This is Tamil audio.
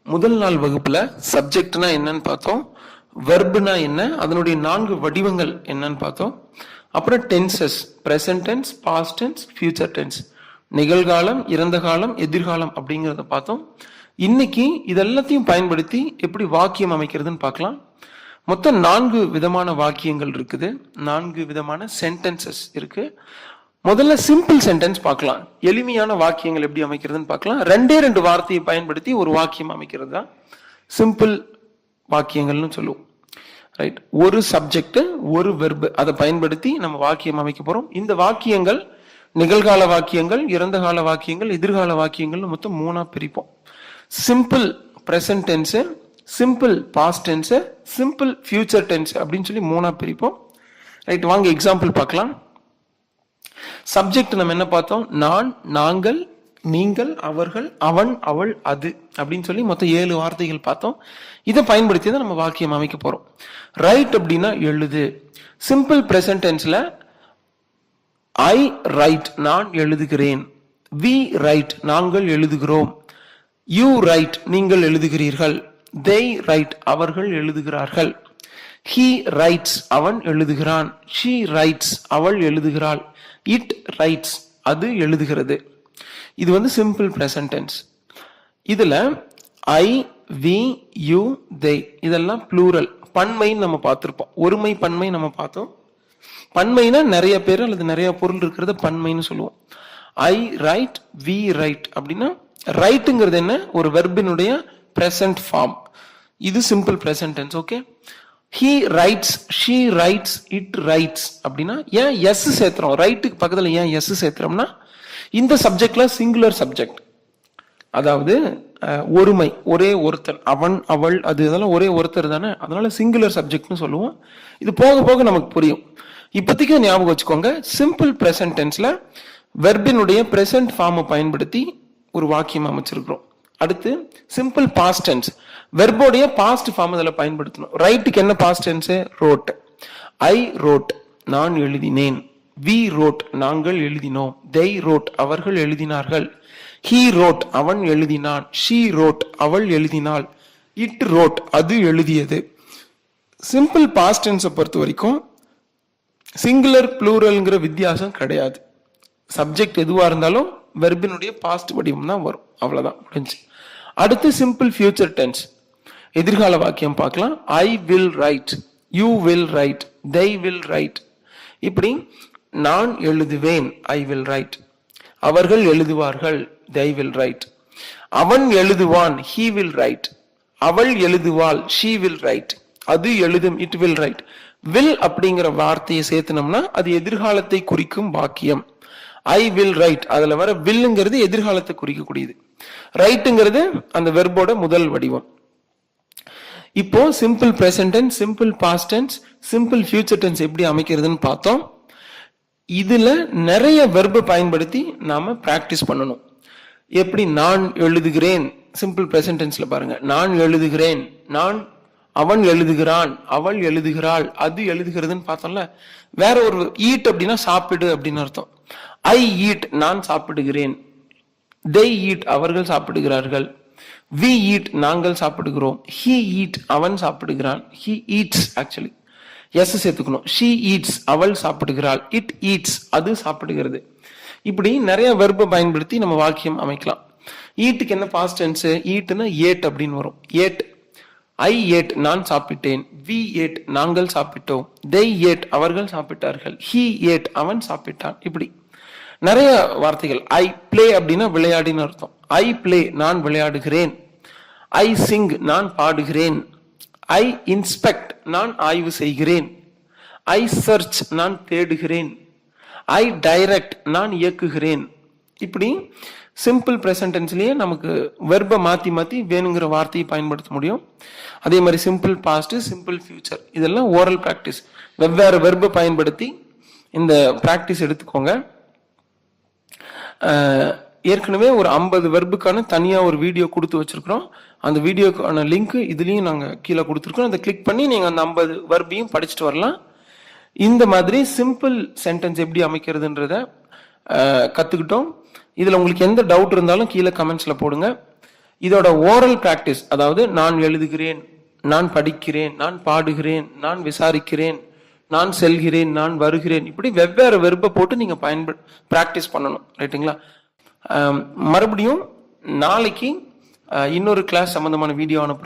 முதல் நாள் வகுப்புல சப்ஜெக்ட்னா என்னன்னு பார்த்தோம், வெர்ப்னா என்ன, அதனுடைய 4 வடிவங்கள் என்னன்னு பார்த்தோம். அப்புறம் tenses, present tense, past tense, future tense, நிகழ்காலம், இறந்த காலம், எதிர்காலம் அப்படிங்கிறத பார்த்தோம். இன்னைக்கு இதெல்லாத்தையும் பயன்படுத்தி எப்படி வாக்கியம் அமைக்கிறதுன்னு பார்க்கலாம். மொத்தம் 4 விதமான வாக்கியங்கள் இருக்குது, 4 விதமான சென்டென்சஸ் இருக்கு. முதல்ல சிம்பிள் சென்டென்ஸ் பார்க்கலாம். எளிமையான வாக்கியங்கள் எப்படி அமைக்கிறதுன்னு பார்க்கலாம். 2 வார்த்தையை பயன்படுத்தி ஒரு வாக்கியம் அமைக்கிறது தான் சிம்பிள் வாக்கியங்கள்னு சொல்லுவோம். ரைட், ஒரு சப்ஜெக்ட் ஒரு வெர்பு அதை பயன்படுத்தி நம்ம வாக்கியம் அமைக்க போறோம். இந்த வாக்கியங்கள் நிகழ்கால வாக்கியங்கள், இறந்த கால வாக்கியங்கள், எதிர்கால வாக்கியங்கள் மொத்தம் 3ஆ பிரிப்போம். Simple present tense, simple past tense, simple future tense அப்படின்னு சொல்லி 3ஆ பிரிப்போம். ரைட், வாங்க எக்ஸாம்பிள் பார்க்கலாம். சப்ஜெக்ட் நம்ம என்ன பார்த்தோம், நான், நாங்கள், நீங்கள், அவர்கள், அவன், அவள், அது அப்படின்னு சொல்லி மொத்தம் 7 வார்த்தைகள் பார்த்தோம். இதை பயன்படுத்தி தான் நம்ம வாக்கியம் அமைக்க போறோம். ரைட் அப்படின்னா எழுது. சிம்பிள் பிரசன்ட் டென்ஸ்ல ஐ ரைட், நான் எழுதுகிறேன். வி ரைட், நாங்கள் எழுதுகிறோம். யூ ரைட், நீங்கள் எழுதுகிறீர்கள். they ரைட், அவர்கள் எழுதுகிறார்கள். he ரைட்ஸ், அவன் எழுதுகிறான். she ரைட்ஸ், அவள் எழுதுகிறாள். it ரைட்ஸ், அது எழுதுகிறது. இது வந்து சிம்பிள் பிரசன்ட் டென்ஸ். இதுல ஐ, வி, யூ, they இதெல்லாம் ப்ளூரல், பன்மைன்னு நம்ம பார்த்திருப்போம். ஒருமை பன்மை நம்ம பார்த்தோம். பன்மைனா நிறைய பேர் அல்லது நிறைய பொருள் இருக்கிறத பன்மைன்னு சொல்லுவோம். ஐ ரைட், வி ரைட் அப்படின்னா ரைட்டுங்கிறது என்ன, ஒரு வெர்பினுடைய பிரசன்ட் ஃபார்ம். இது simple present tense. Okay, he writes, she writes, it writes அப்படின்னா ஏன் எஸ் சேர்த்துறோம், ரைட்டுக்கு பக்கத்துல ஏன் எஸ் சேர்த்துறோம்னா இந்த சப்ஜெக்ட்ல சிங்குலர் சப்ஜெக்ட், அதாவது ஒருமை, ஒரே ஒருத்தர், அவன், அவள், அது இதெல்லாம் ஒரே ஒருத்தர் தானே, அதனால சிங்குலர் சப்ஜெக்ட்னு சொல்லுவோம். இது போக போக நமக்கு புரியும். இப்போதைக்கு ஞாபகம் வச்சுக்கோங்க, சிம்பிள் பிரசன்ட் டென்ஸ்ல வெர்பினுடைய பிரசன்ட் ஃபார்மை பயன்படுத்தி ஒரு வாக்கியம் அமைச்சிருக்கிறோம். அடுத்து சிம்பிள் பாஸ்ட் டென்ஸ், வெர்போடைய பாஸ்ட் ஃபார்ம் அதில் பயன்படுத்தணும். ரைட்டுக்கு என்ன past tense, wrote. I wrote, நான் எழுதினேன். வி ரோட், நாங்கள் எழுதினோம். they ரோட், அவர்கள் எழுதினார்கள். he ரோட், அவன் எழுதினான். she ரோட், அவள் எழுதினாள். it ரோட், அது எழுதியது. சிம்பிள் பாஸ்ட் டென்ஸை பொறுத்த வரைக்கும் சிங்குலர் ப்ளூரல்ங்கிற வித்தியாசம் கிடையாது. சப்ஜெக்ட் எதுவா இருந்தாலும் வெர்பினுடைய பாஸ்ட் வடிவம் தான் வரும், அவ்வளவுதான், முடிஞ்சு. அடுத்து சிம்பிள் ஃபியூச்சர் டென்ஸ், எதிர்கால வாக்கியம் பார்க்கலாம். I will write, you will write, they will write. இப்படி நான் எழுதுவேன், ஐ வில் ரைட். அவர்கள் எழுதுவார்கள், they வில் ரைட். அவன் எழுதுவான், he வில் ரைட். அவள் எழுதுவாள், she வில் ரைட். அது எழுதும், it வில் ரைட். வில் அப்படிங்கிற வார்த்தையை சேர்த்தனோம்னா அது எதிர்காலத்தை குறிக்கும் வாக்கியம். ஐ வில் ரைட், அதுல வர வில்லுங்கிறது எதிர்காலத்தை குறிக்கக்கூடியது. ரைட்டுங்கிறது அந்த வெர்போட முதல் வடிவம். இப்போ simple present tense, simple past tense, simple future tense எப்படி அமைக்கிறதுன்னு பார்த்தோம். இதுல நிறைய வெர்பை பயன்படுத்தி நாம பிராக்டிஸ் பண்ணணும். எப்படி, நான் எழுதுகிறேன், சிம்பிள் பிரசன்ட் டென்ஸ்ல பாருங்க, நான் எழுதுகிறேன், நான், அவன் எழுதுகிறான், அவள் எழுதுகிறாள், அது எழுதுகிறதுன்னு பார்த்தோம்ல. வேற ஒரு ஈட் அப்படின்னா சாப்பிடு அப்படின்னு அர்த்தம். ஐ ஈட், நான் சாப்பிடுகிறேன். they eat, அவர்கள் சாப்பிடுகிறார்கள். we eat, நாங்கள் சாப்பிடுகிறோம். he eat, அவன் சாப்பிடுகிறான். he eats, ஆக்சுவலி எஸ் சேர்த்துக்கணும். she eats, அவள் சாப்பிடுகிறாள். it eats, அது சாப்பிடுகிறது. இப்படி நிறைய வெர்பை பயன்படுத்தி நம்ம வாக்கியம் அமைக்கலாம். ஈட்டுக்கு என்ன பாஸ்ட் டென்ஸ், ஈட்னா ஏட் அப்படின்னு வரும். ஏட், ஐ ஏட், நான் சாப்பிட்டேன். we ate, நாங்கள் சாப்பிட்டோம். they ate, அவர்கள் சாப்பிட்டார்கள். he ate, அவன் சாப்பிட்டான். இப்படி நிறைய வார்த்தைகள். ஐ பிளே அப்படின்னா விளையாடின்னு அர்த்தம். ஐ பிளே, நான் விளையாடுகிறேன். ஐ சிங், நான் பாடுகிறேன். ஐ இன்ஸ்பெக்ட், நான் ஆய்வு செய்கிறேன். ஐ சர்ச், நான் தேடுகிறேன். ஐ டைரக்ட், நான் இயக்குகிறேன். இப்படி சிம்பிள் பிரசன்ட் டென்ஸ்லயே நமக்கு வெர்பை மாத்தி மாத்தி வேணுங்கிற வார்த்தையை பயன்படுத்த முடியும். அதே மாதிரி சிம்பிள் பாஸ்ட், சிம்பிள் ஃபியூச்சர், இதெல்லாம் ஓரல் பிராக்டிஸ். வெவ்வேறு வெர்பை பயன்படுத்தி இந்த பிராக்டிஸ் எடுத்துக்கோங்க. ஏற்கனவே ஒரு 50 வெர்புக்கான தனியா ஒரு வீடியோ கொடுத்து வச்சிருக்கிறோம். அந்த வீடியோக்கான லிங்க் இதுலயும் நாங்க கீழே கொடுத்துருக்கோம். அதை கிளிக் பண்ணி நீங்க அந்த 50 வெர்பையும் படிச்சுட்டு வரலாம். இந்த மாதிரி சிம்பிள் சென்டென்ஸ் எப்படி அமைக்கிறதுன்றத கத்துக்கிட்டோம். இதுல உங்களுக்கு எந்த டவுட் இருந்தாலும் கீழே கமெண்ட்ஸ்ல போடுங்க. இதோட ஓரல் பிராக்டிஸ், அதாவது நான் எழுதுகிறேன், நான் படிக்கிறேன், நான் பாடுகிறேன், நான் விசாரிக்கிறேன், நான் செல்கிறேன், நான் வருகிறேன், இப்படி வெவ்வேறு வெர்பை போட்டு நீங்க பிராக்டிஸ் பண்ணணும். ரைட்டுங்களா? மறுபடியும் நாளைக்கு இன்னொரு கிளாஸ் சம்பந்தமான வீடியோ அனுப்புறோம்.